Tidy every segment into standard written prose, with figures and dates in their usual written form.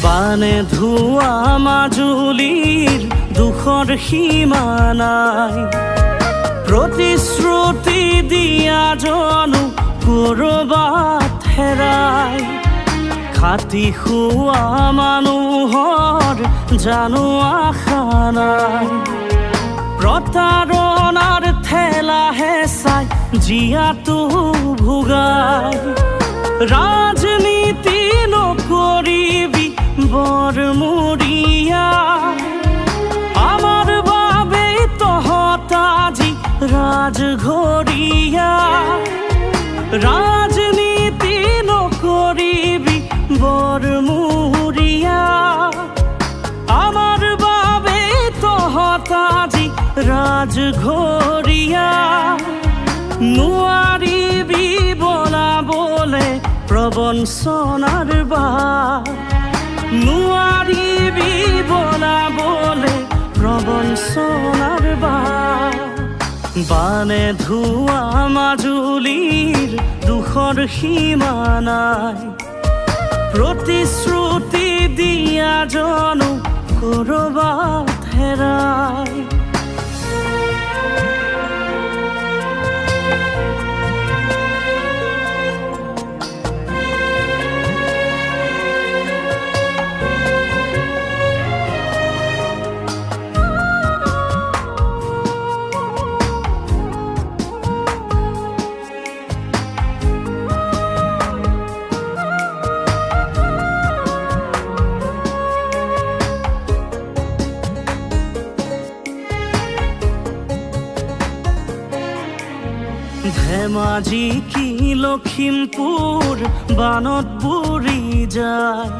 বানে ধোৱা মাজুলীৰ দুখৰ সীমা নাই। প্ৰতিশ্ৰুতি দিয়া জনো কৰবাত হেৰাই। খাটি খোৱা মানুহৰ জানো আশা নাই। প্ৰতাৰণাৰ ঠেলা হেঁচাই জীয়াটো ভোগাই। ৰাজনীতি নকৰিবি বৰমূৰীয়া, আমাৰ বাবেই তহঁত আজি ৰাজঘৰীয়া। ৰাজনীতি নকৰিবি বৰমূৰীয়া, আমাৰ বাবেই তহঁত আজি ৰাজঘৰীয়া। নোৱাৰিবি বলাবলে প্ৰবঞ্চনাৰ বাট, নোৱাৰিবি বলাবলে প্ৰবঞ্চনাৰ বাট। বানে ধোৱা মাজুলীৰ দুখৰ সীমা নাই। প্ৰতিশ্ৰুতি দিয়া জনো কৰবাত হেৰাই। ধেমাজি কি লখিমপুৰ বানত বুৰি যায়।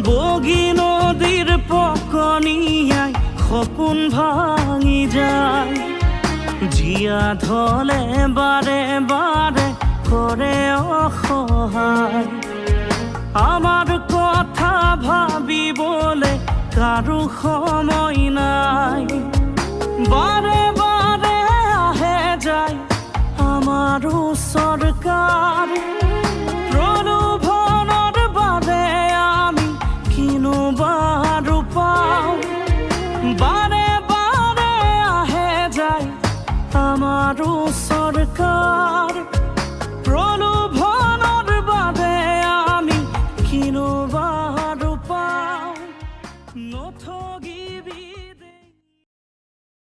বগী নদীৰ পকনীয়াই সপোন ভাঙি যায়। জীয়া ঢলে বাৰে বাৰে কৰে অসহায়। আমাৰ কথা ভাবিবলে কাৰো সময় নাই। বাৰে বাৰে আহে যায় আমাৰো চৰকাৰ। প্ৰলোভনৰ বাবে আমি কিনো বাৰু পাওঁ। বাৰে বাৰে আহে যায় আমাৰো